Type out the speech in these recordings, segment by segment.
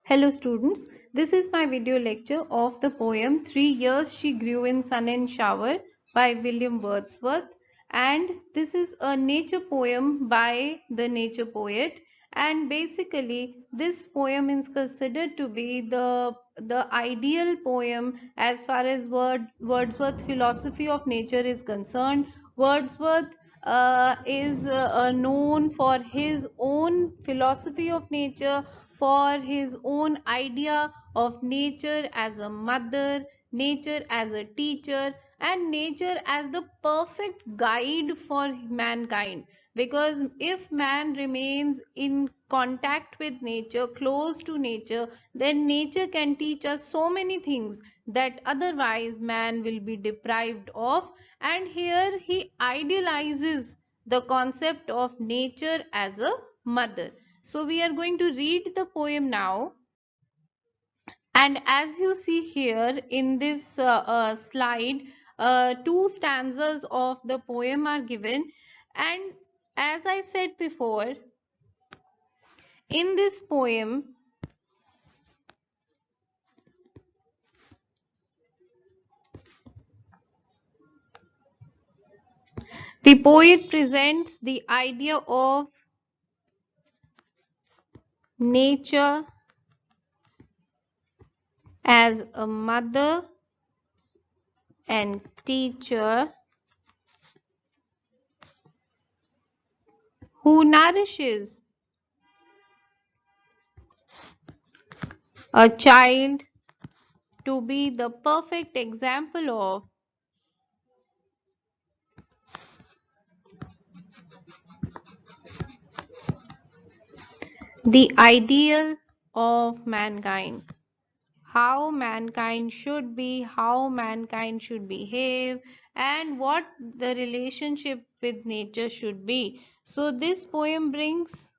Hello students, this is my video lecture of the poem 3 Years She Grew in Sun and Shower by William Wordsworth, and this is a nature poem by the nature poet, and basically this poem is considered to be the ideal poem as far as Wordsworth philosophy of nature is concerned. Wordsworth is known for his own philosophy of nature, for his own idea of nature as a mother, nature as a teacher, and nature as the perfect guide for mankind. Because if man remains in contact with nature, close to nature, then nature can teach us so many things that otherwise man will be deprived of. And here he idealizes the concept of nature as a mother. So we are going to read the poem now, and as you see here in this slide, two stanzas of the poem are given, and as I said before, in this poem the poet presents the idea of nature as a mother and teacher who nourishes a child to be the perfect example of the ideal of mankind, how mankind should be, how mankind should behave, and what the relationship with nature should be. So this poem brings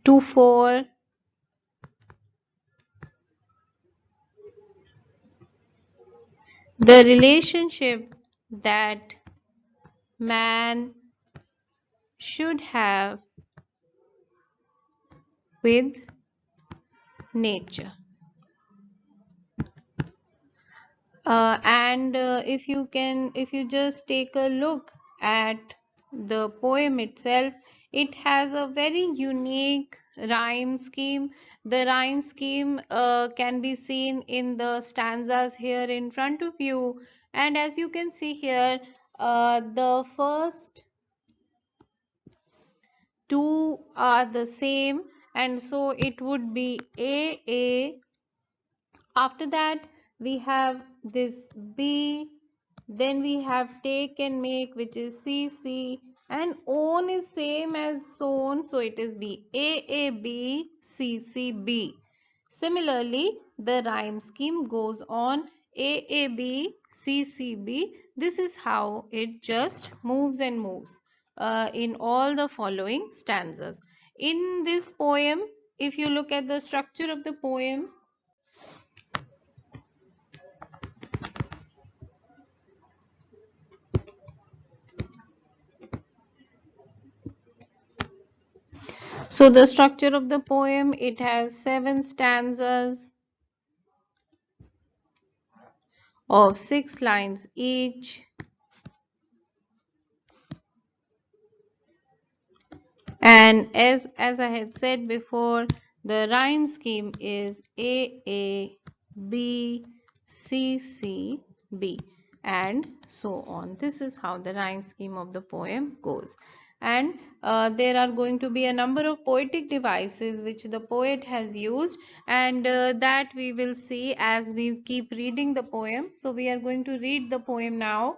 to fore the relationship that man should have with nature. And if you just take a look at the poem itself, it has a very unique rhyme scheme. The rhyme scheme can be seen in the stanzas here in front of you, and as you can see here, the first two are the same, and so it would be A. After that we have this B, then we have take and make, which is C, and own is same as sown, so it is B, A, C, B. Similarly, the rhyme scheme goes on A, C, B. This is how it just moves and moves in all the following stanzas. In this poem, if you look at the structure of the poem, so the structure of the poem, it has 7 stanzas of 6 lines each, and as I had said before, the rhyme scheme is A, C, B, and so on. This is how the rhyme scheme of the poem goes. And there are going to be a number of poetic devices which the poet has used, and that we will see as we keep reading the poem. So we are going to read the poem now.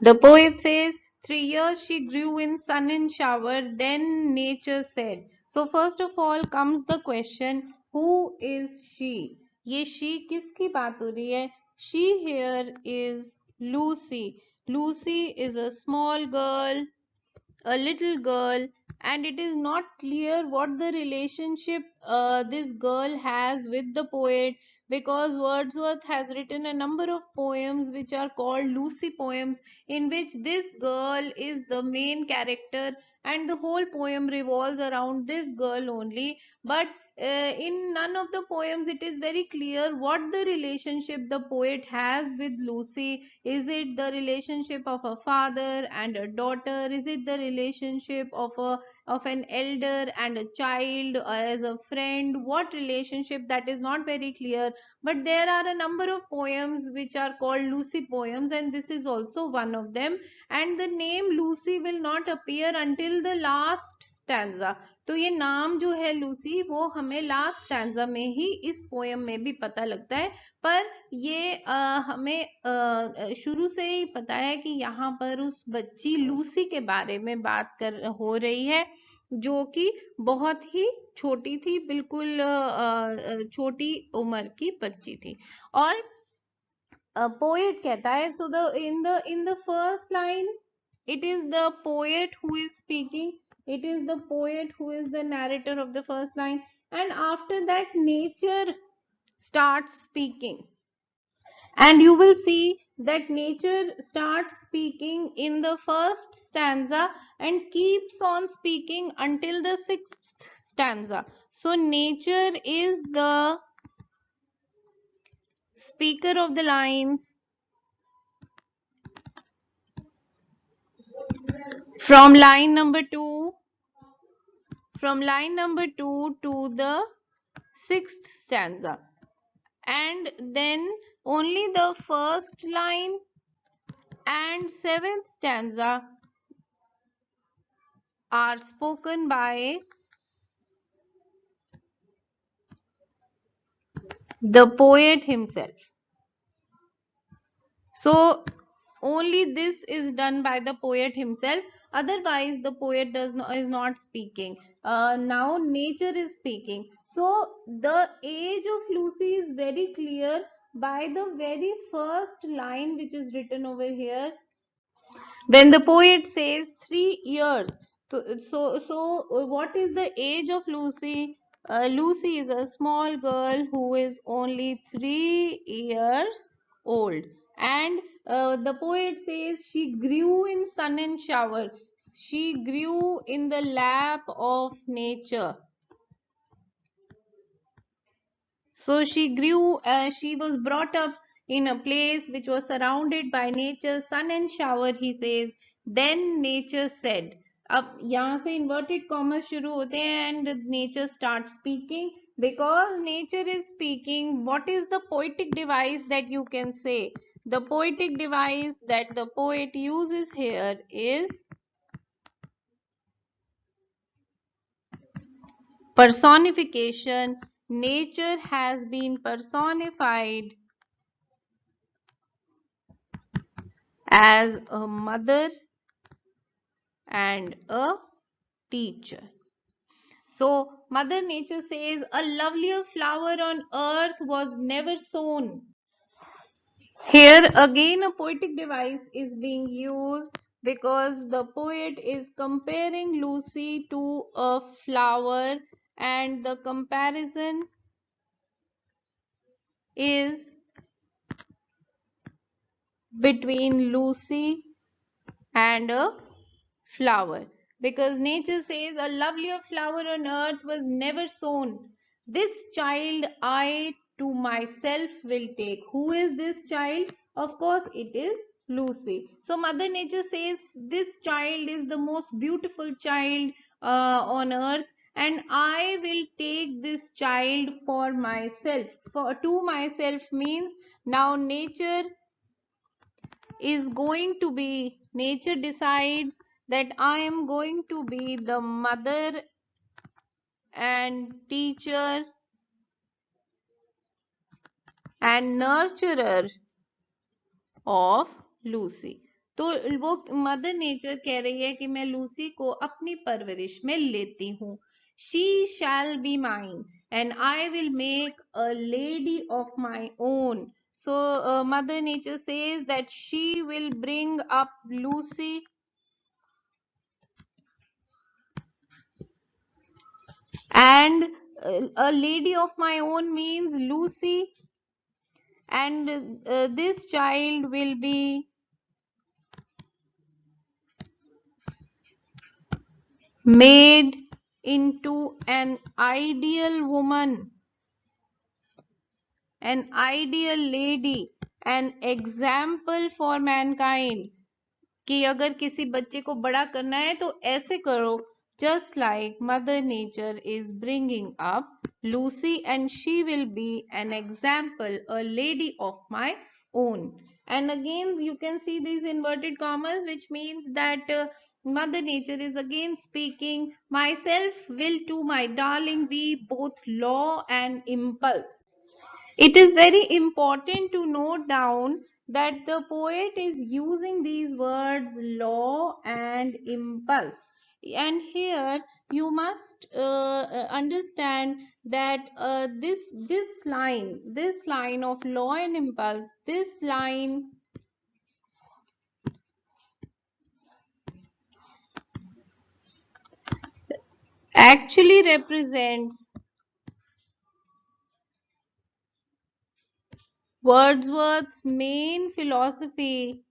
The poet says, 3 years she grew in sun and shower, then nature said. So first of all comes the question, who is she? ये she किसकी बात हो रही है? She here is Lucy. Lucy is a small girl, a little girl, and it is not clear what the relationship this girl has with the poet, because Wordsworth has written a number of poems which are called Lucy poems, in which this girl is the main character and the whole poem revolves around this girl only. But in none of the poems it is very clear what the relationship the poet has with Lucy. Is it the relationship of a father and a daughter? Is it the relationship of an elder and a child, as a friend? What relationship? That is not very clear. But there are a number of poems which are called Lucy poems, and this is also one of them. And the name Lucy will not appear until the last stanza. तो ये नाम जो है Lucy वो हमें last stanza में ही इस poem में भी पता लगता है, पर ये हमें शुरू से ही पता है कि यहाँ पर उस बच्ची लूसी के बारे में बात कर हो रही है, जो कि बहुत ही छोटी थी, बिल्कुल छोटी उम्र की बच्ची थी। और पोएट कहता है, so the in the first line it is the poet who is speaking, it is the poet who is the narrator of the first line, and after that nature starts speaking, and you will see that nature starts speaking in the first stanza and keeps on speaking until the sixth stanza. So nature is the speaker of the lines from line number 2 to the sixth stanza, and then only the first line and seventh stanza are spoken by the poet himself. So only this is done by the poet himself, otherwise the poet is not speaking. Now nature is speaking. So the age of Lucy is very clear by the very first line which is written over here, when the poet says 3 years. So what is the age of Lucy? Lucy is a small girl who is only 3 years old, and the poet says she grew in sun and shower, she grew in the lap of nature. So she was brought up in a place which was surrounded by nature, sun and shower, he says. Then nature said. अब यहाँ से inverted commas शुरू होते हैं and nature starts speaking. Because nature is speaking, what is the poetic device that you can say? The poetic device that the poet uses here is personification. Nature has been personified as a mother and a teacher. So Mother Nature says a lovelier flower on earth was never sown. Here again a poetic device is being used because the poet is comparing Lucy to a flower, and the comparison is between Lucy and a flower, because nature says a lovelier flower on earth was never sown. This child I to myself will take. Who is this child? Of course it is Lucy. So Mother Nature says this child is the most beautiful child on earth, and I will take this child for myself. For to myself means now nature is going to be, nature decides that I am going to be the mother and teacher and nurturer of Lucy. तो वो mother nature कह रही है कि मैं Lucy को अपनी परवरिश में लेती हूँ. She shall be mine and I will make a lady of my own. So Mother Nature says that she will bring up Lucy and a lady of my own means Lucy and this child will be made into an ideal woman, an ideal lady, an example for mankind. कि अगर किसी बच्चे को बड़ा करना है तो ऐसे करो, just like mother nature is bringing up Lucy, and she will be an example, a lady of my own. And again you can see these inverted commas, which means that mother nature is again speaking, myself will to my darling be both law and impulse. It is very important to note down that the poet is using these words law and impulse. And here you must understand that this line of law and impulse, this line actually represents Wordsworth's main philosophy,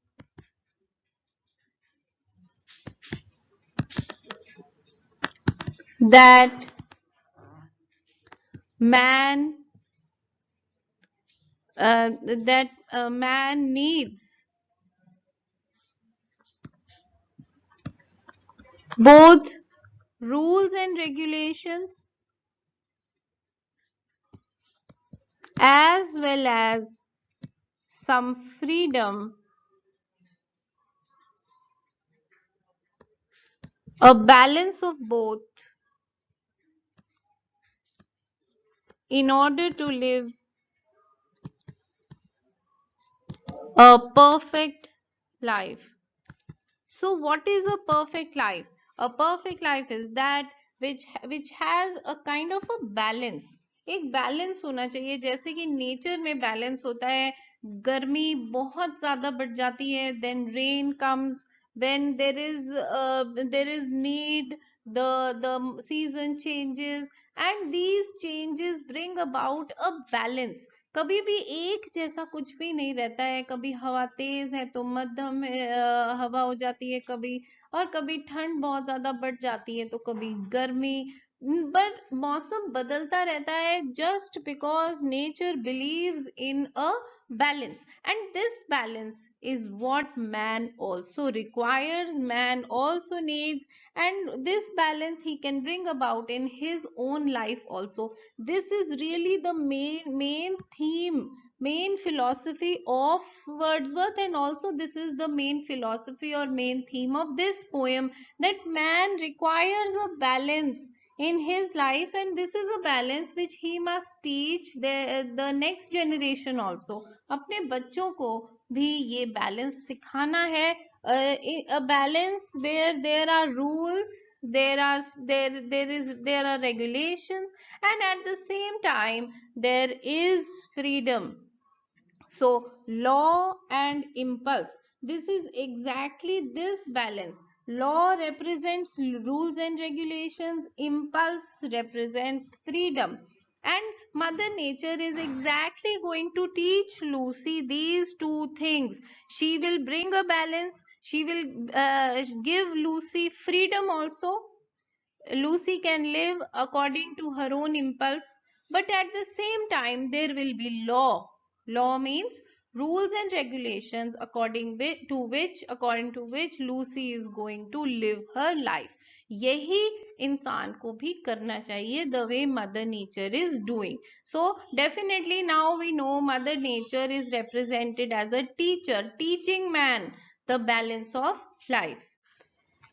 that man man needs both rules and regulations as well as some freedom, a balance of both, in order to live a perfect life. So what is a perfect life? A perfect life is that which has a kind of a balance. एक balance होना चाहिए, जैसे कि nature में balance होता है, गर्मी बहुत ज्यादा बढ़ जाती है, then rain comes, when there is need, the season changes, and these changes bring about a balance. कभी भी एक जैसा कुछ भी नहीं रहता है, कभी हवा तेज है तो मध्यम हवा हो जाती है कभी, और कभी ठंड बहुत ज्यादा बढ़ जाती है तो कभी गर्मी, पर मौसम बदलता रहता है just because nature believes in a balance, and this balance is what man also requires, man also needs, and this balance he can bring about in his own life also. This is really the main theme, main philosophy of Wordsworth, and also this is the main philosophy or main theme of this poem, that man requires a balance in his life, and this is a balance which he must teach the next generation also. अपने बच्चों को भी ये balance सिखाना है, a balance where there are rules, there are regulations, and at the same time there is freedom. So law and impulse, this is exactly this balance. Law represents rules and regulations, impulse represents freedom, and mother nature is exactly going to teach Lucy these two things. She will bring a balance, she will give Lucy freedom also. Lucy can live according to her own impulse, but at the same time, there will be law. Law means rules and regulations according to which Lucy is going to live her life. यही इंसान को भी करना चाहिए, the way Mother Nature is doing. So definitely now we know Mother Nature is represented as a teacher, teaching man the balance of life.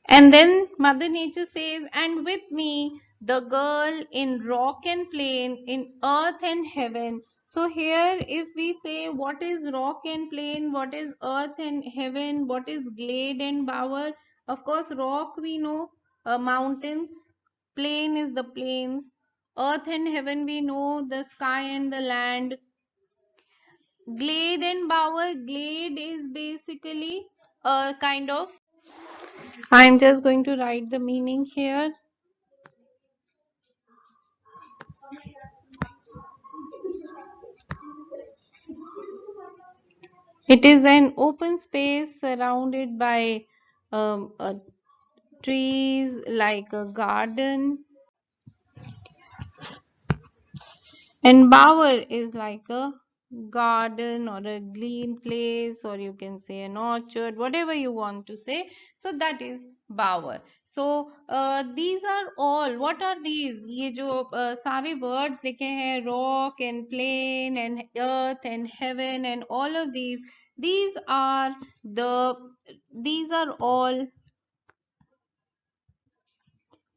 And then Mother Nature says, and with me, the girl in rock and plain, in earth and heaven. So here, if we say what is rock and plain, what is earth and heaven, what is glade and bower, of course, rock we know, mountains, plain is the plains, earth and heaven we know, the sky and the land. Glade and bower, glade is basically a kind of, I'm just going to write the meaning here. It is an open space surrounded by trees, like a garden. And bower is like a garden or a green place, or you can say an orchard, whatever you want to say. So that is bower. So these are all. What are these? ये जो सारे words लिखे हैं, rock and plain and earth and heaven and all of these. These are the. These are all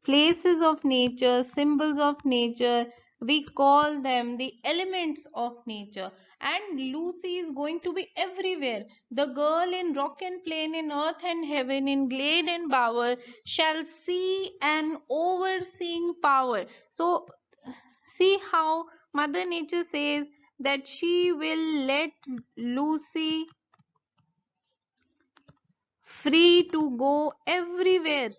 places of nature, symbols of nature. We call them the elements of nature. And Lucy is going to be everywhere. The girl in rock and plain, in earth and heaven, in glade and bower shall see an overseeing power. So, see how Mother Nature says that she will let Lucy free to go everywhere,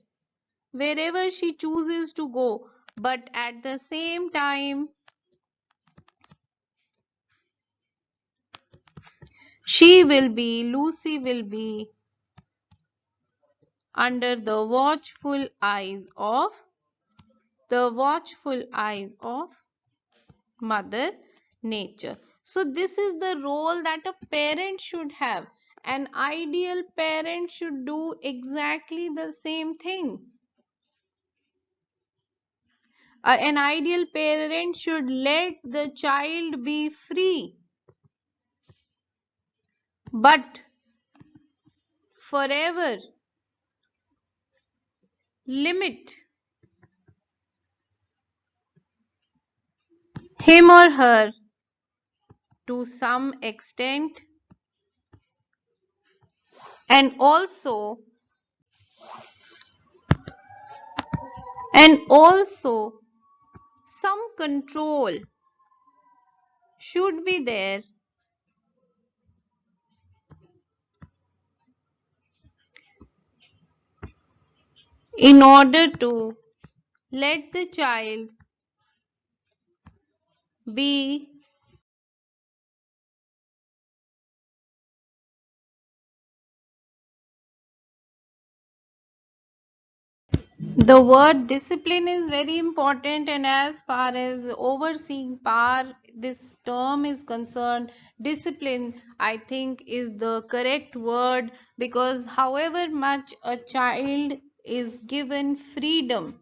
wherever she chooses to go, but at the same time Lucy will be under the watchful eyes of Mother Nature. So this is the role that a parent should have. An ideal parent should do exactly the same thing. An ideal parent should let the child be free, but forever limit him or her to some extent, and also some control should be there in order to let the child be. The word discipline is very important, and as far as overseeing power, this term is concerned, discipline, I think, is the correct word, because however much a child is given freedom,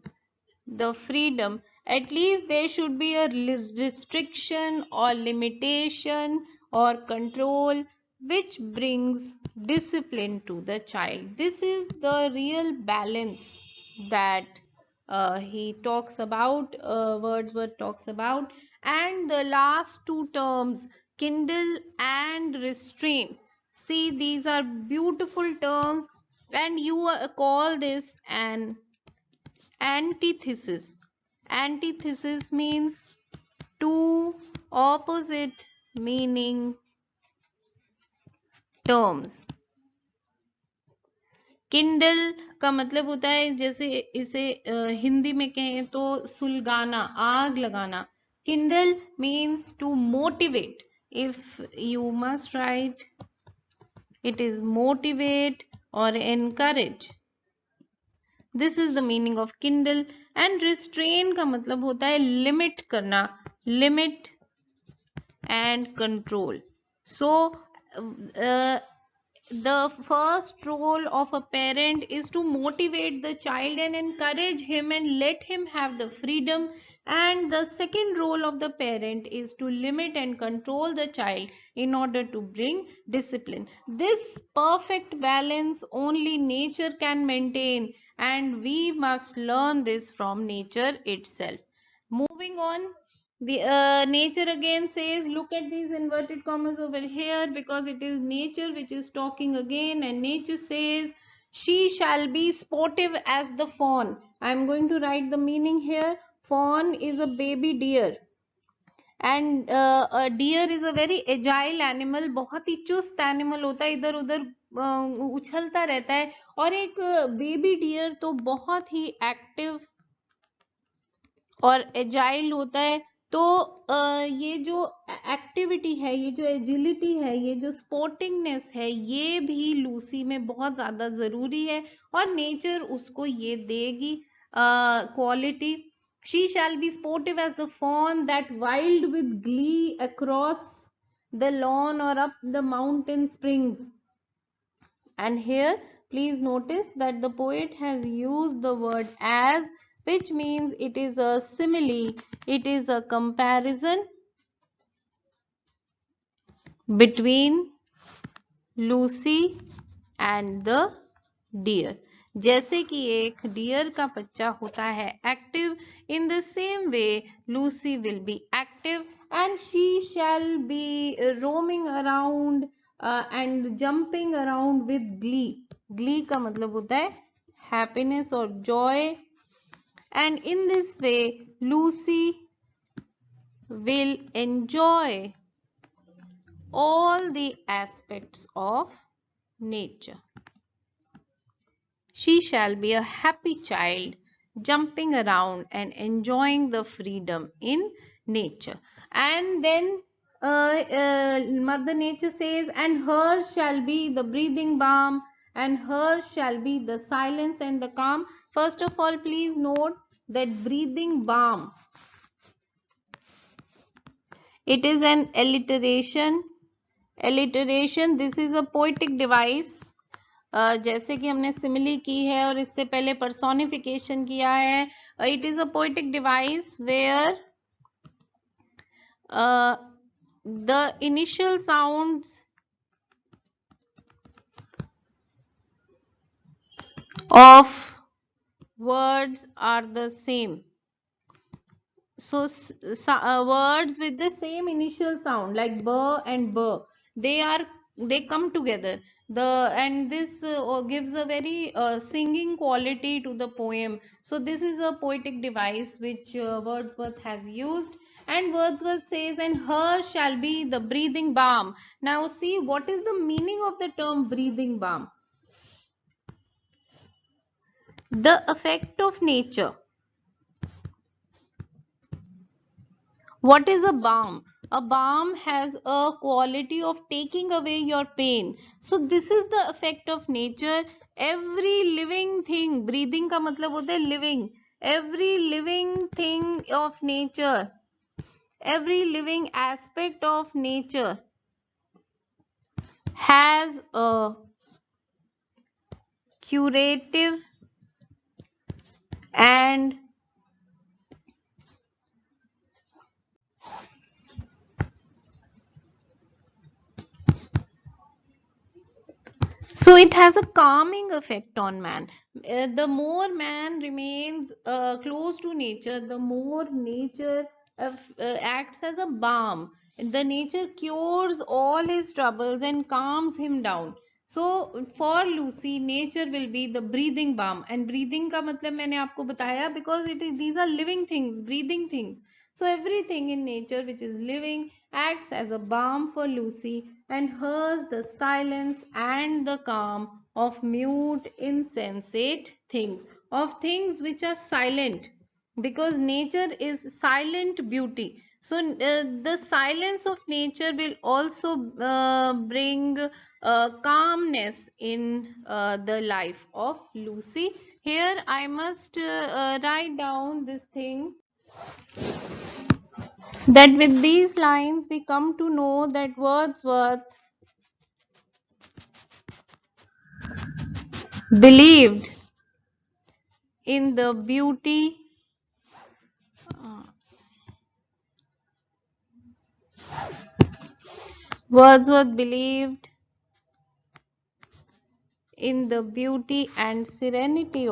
at least there should be a restriction or limitation or control which brings discipline to the child. This is the real balance that he talks about, Wordsworth talks about. And the last two terms, kindle and restrain. See, these are beautiful terms, and you call this an antithesis. Antithesis means two opposite meaning terms. Kindle का मतलब होता है, जैसे इसे हिंदी में कहें तो सुलगाना, आग लगाना. Kindle means to motivate. If you must write, it is motivate or encourage. This is the meaning of kindle. And restrain का मतलब होता है limit करना, limit and control. So the first role of a parent is to motivate the child and encourage him and let him have the freedom, and the second role of the parent is to limit and control the child in order to bring discipline. This perfect balance only nature can maintain, and we must learn this from nature itself. Moving on, the nature again says, look at these inverted commas over here, because it is nature which is talking again, and nature says, she shall be sportive as the fawn. I am going to write the meaning here. Fawn is a baby deer, and a deer is a very agile animal. बहुत ही चुस्त animal होता है, इधर उधर उछलता रहता है. और एक बेबी डियर तो बहुत ही एक्टिव और एजाइल होता है. तो ये जो एक्टिविटी है, ये जो एजिलिटी है, ये जो स्पोर्टिंगनेस है, ये भी लूसी में बहुत ज्यादा जरूरी है और नेचर उसको ये देगी quality. She shall be sportive as the fawn that wild with glee across the lawn or up the mountain springs. And here please notice that the poet has used the word as, which means it is a simile, it is a comparison between Lucy and the deer. जैसे कि एक dear का बच्चा होता है active, in the same way Lucy will be active and she shall B roaming around and jumping around with Glee. Glee का मतलब होता है हैप्पीनेस और Joy. And in this way Lucy will enjoy all the aspects of nature. She shall be a happy child, jumping around and enjoying the freedom in nature. And then Mother Nature says, and hers shall be the breathing balm, and hers shall be the silence and the calm. First of all, please note that breathing balm, it is an alliteration. Alliteration, this is a poetic device. जैसे कि हमने simile की है और इससे पहले personification किया है. It is a poetic device where the initial sounds of words are the same. So words with the same initial sound like b and b, they come together. And this gives a very singing quality to the poem. So this is a poetic device which Wordsworth has used. And Wordsworth says, and her shall be the breathing balm. Now see, what is the meaning of the term breathing balm? The effect of nature. What is a balm? A balm has a quality of taking away your pain. So this is the effect of nature. Every living thing, breathing का मतलब होता है living. Every living thing of nature, every living aspect of nature has a curative and so it has a calming effect on man. The more man remains close to nature, the more nature acts as a balm. The nature cures all his troubles and calms him down. So for Lucy, nature will be the breathing balm. And breathing का मतलब मैंने आपको बताया, because these are living things, breathing things. So everything in nature which is living acts as a balm for Lucy, and hers the silence and the calm of mute, insensate things, of things which are silent, because nature is silent beauty. So the silence of nature will also bring calmness in the life of Lucy. Here I must write down this thing, that with these lines we come to know that Wordsworth believed in the beauty Wordsworth believed in the beauty and serenity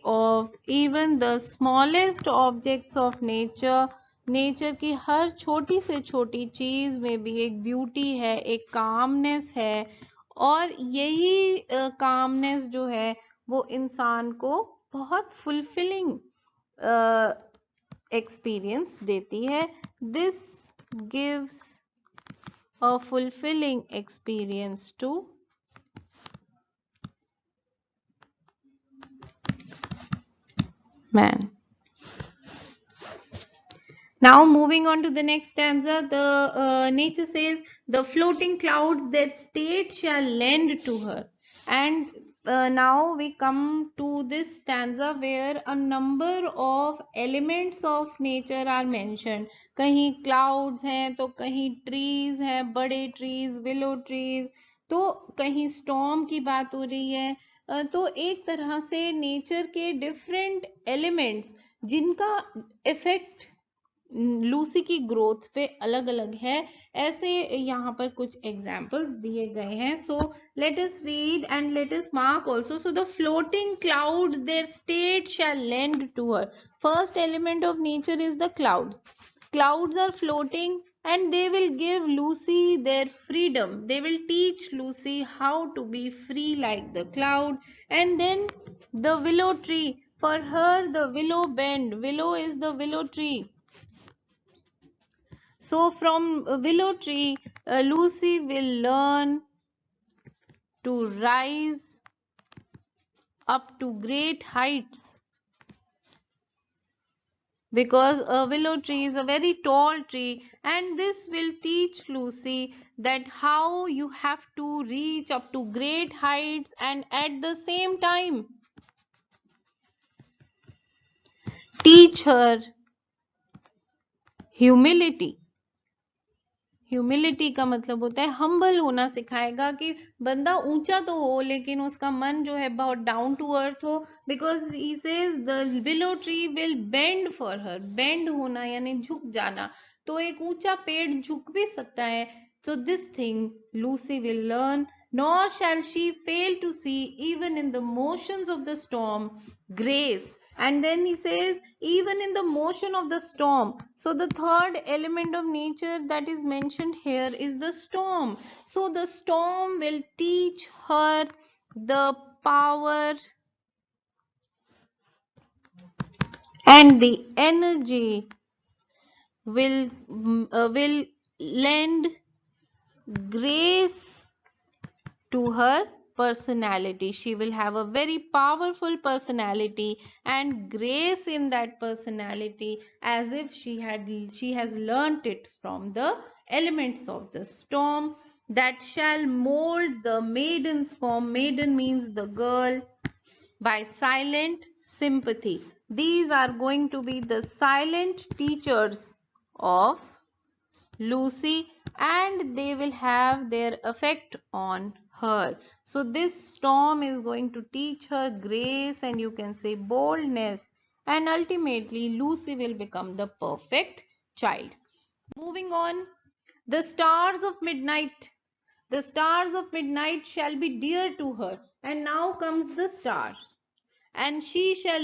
of even the smallest objects of nature. Nature की हर छोटी से छोटी चीज में भी एक beauty है, एक कामनेस है, और यही कामनेस जो है वो इंसान को बहुत फुलफिलिंग एक्सपीरियंस देती है. This gives a fulfilling experience to man. Now moving on to the next stanza, the nature says, the floating clouds their state shall lend to her. And now we come to this stanza where a number of elements of nature are mentioned. कहीं clouds हैं तो कहीं trees हैं, बड़े trees, willow trees, तो कहीं storm की बात हो रही है. तो एक तरह से नेचर के डिफरेंट एलिमेंट्स जिनका इफेक्ट लूसी की ग्रोथ पे अलग अलग है, ऐसे यहाँ पर कुछ एग्जाम्पल्स दिए गए हैं. So let us read and let us mark also. So the floating clouds their state shall lend to her. First element of nature is the clouds. Clouds are floating and they will give Lucy their freedom. They will teach Lucy how to be free like the cloud. And then the willow tree. For her, the willow bend. Willow is the willow tree. So from willow tree, Lucy will learn to rise up to great heights, because a willow tree is a very tall tree, and this will teach Lucy that how you have to reach up to great heights and at the same time teach her humility. Humility का मतलब होता है humble होना, सिखाएगा कि बंदा ऊंचा तो हो लेकिन उसका मन जो है बहुत डाउन टू अर्थ हो. Because he says the willow tree will bend for her. Bend होना यानी झुक जाना, तो एक ऊंचा पेड़ झुक भी सकता है. So this thing Lucy will learn, nor shall she fail to see even in the motions of the storm grace. And then he says, even in the motion of the storm. So the third element of nature that is mentioned here is the storm. So the storm will teach her the power and the energy will lend grace to her personality. She will have a very powerful personality and grace in that personality, as if she has learnt it from the elements of the storm, that shall mold the maiden's form. Maiden means the girl. By silent sympathy. These are going to be the silent teachers of Lucy, and they will have their effect on her. So this storm is going to teach her grace and you can say boldness, and ultimately Lucy will become the perfect child. Moving on, the stars of midnight. The stars of midnight shall be dear to her. And now comes the stars. And she shall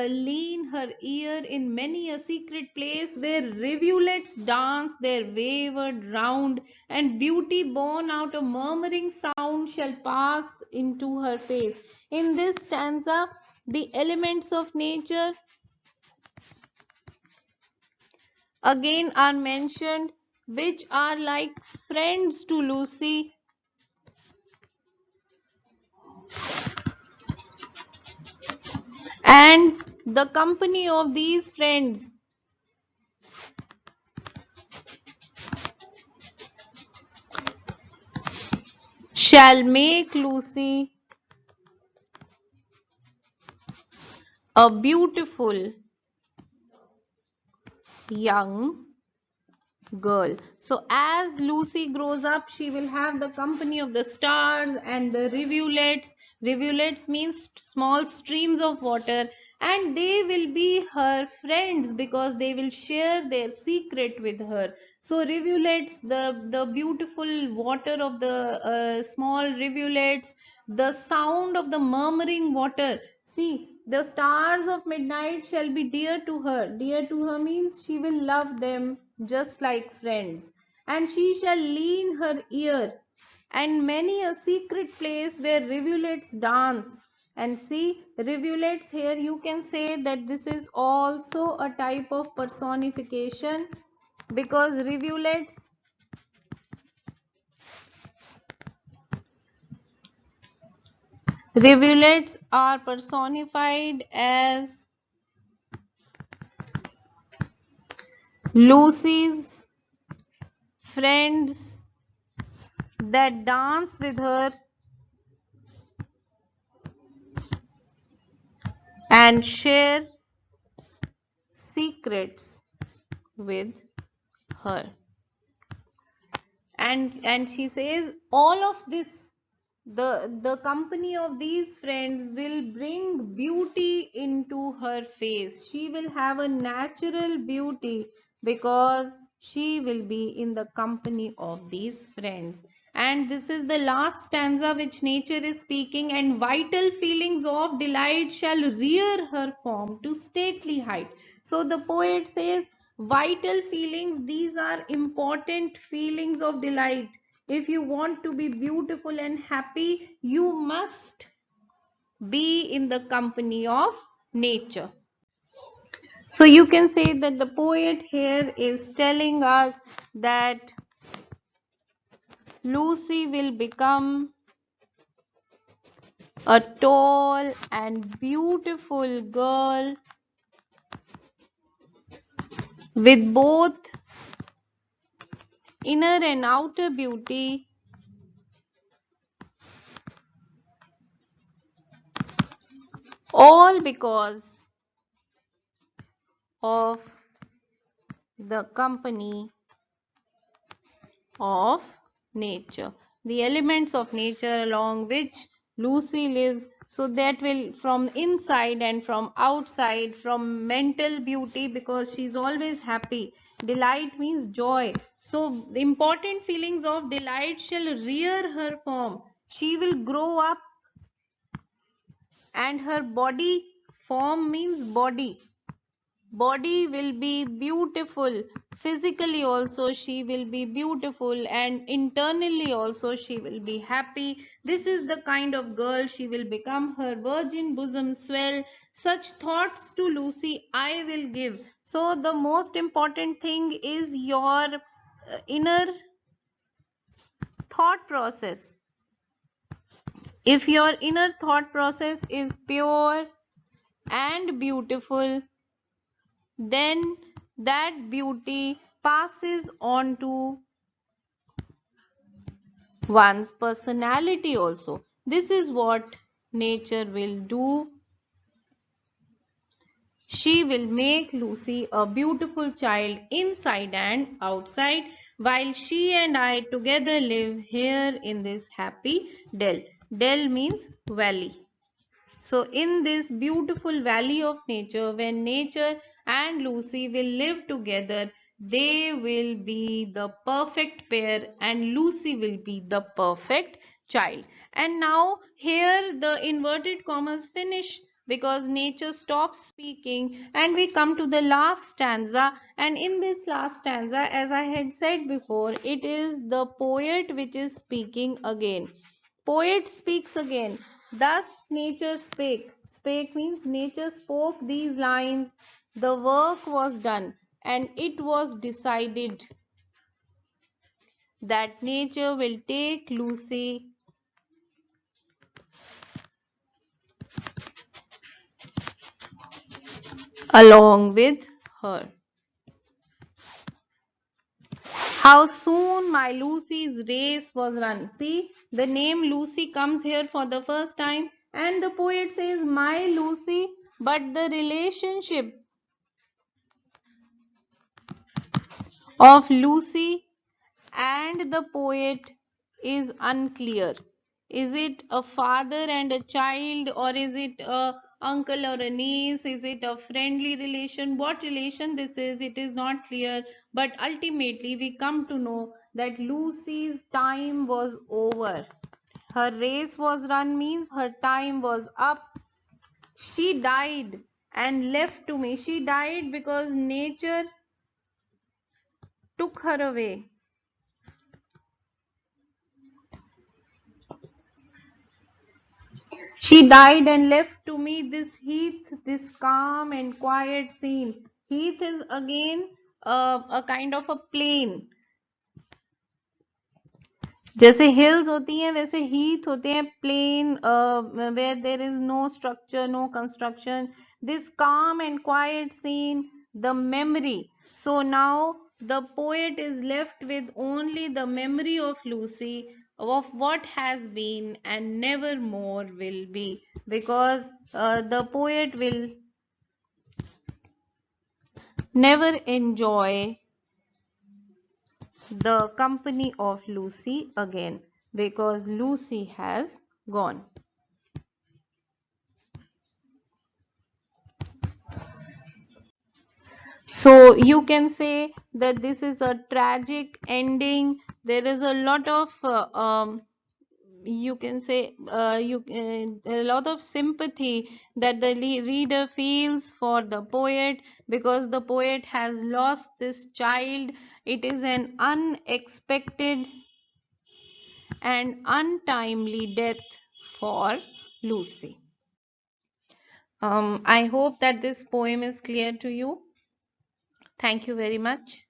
lean her ear in many a secret place where rivulets dance their wayward round, and beauty born out of murmuring sound shall pass into her face. In this stanza, the elements of nature again are mentioned, which are like friends to Lucy. And the company of these friends shall make Lucy a beautiful young girl. So as Lucy grows up, she will have the company of the stars and the rivulets. Rivulets means small streams of water, and they will be her friends because they will share their secret with her. So rivulets, the beautiful water of the small rivulets, the sound of the murmuring water. See, the stars of midnight shall be dear to her. Dear to her means she will love them just like friends. And she shall lean her ear, and many a secret place where rivulets dance. And see, rivulets here you can say that this is also a type of personification, because rivulets are personified as Lucy's friends that dance with her and share secrets with her. And she says all of this, the company of these friends will bring beauty into her face. She will have a natural beauty because she will be in the company of these friends. And this is the last stanza which nature is speaking. And vital feelings of delight shall rear her form to stately height. So the poet says vital feelings, these are important feelings of delight. If you want to be beautiful and happy, you must be in the company of nature. So you can say that the poet here is telling us that Lucy will become a tall and beautiful girl with both inner and outer beauty, all because of the company of nature, the elements of nature along which Lucy lives. So that will from inside and from outside, from mental beauty because she's always happy. Delight means joy. So the important feelings of delight shall rear her form. She will grow up and her body, form means body will be beautiful. Physically also she will be beautiful, and internally also she will be happy. This is the kind of girl she will become. Her virgin bosom swell, such thoughts to Lucy I will give. So the most important thing is your inner thought process. If your inner thought process is pure and beautiful, then that beauty passes on to one's personality also. This is what nature will do. She will make Lucy a beautiful child inside and outside, while she and I together live here in this happy dell. Dell means valley. So in this beautiful valley of nature, when nature and Lucy will live together, they will be the perfect pair and Lucy will be the perfect child. And now here the inverted commas finish because nature stops speaking and we come to the last stanza. And in this last stanza, as I had said before, it is the poet which is speaking again. Poet speaks again. Thus nature spake. Spake means nature spoke these lines. The work was done and it was decided that nature will take Lucy along with her. How soon my Lucy's race was run. See, the name Lucy comes here for the first time, and the poet says, my Lucy, but the relationship of Lucy and the poet is unclear. Is it a father and a child, or is it a uncle or a niece? Is it a friendly relation? What relation this is, it is not clear. But ultimately, we come to know that Lucy's time was over. Her race was run means her time was up. She died and left to me. She died because nature took her away. She died and left to me this heath, this calm and quiet scene. Heath is again a kind of a plain. जैसे hills होती हैं वैसे heath होते हैं plain, where there is no structure, no construction. This calm and quiet scene, the memory. So now the poet is left with only the memory of Lucy, of what has been and never more will be, because the poet will never enjoy the company of Lucy again, because Lucy has gone. So you can say that this is a tragic ending. There is a lot of you can say a lot of sympathy that the reader feels for the poet, because the poet has lost this child. It is an unexpected and untimely death for Lucy. I hope that this poem is clear to you. Thank you very much.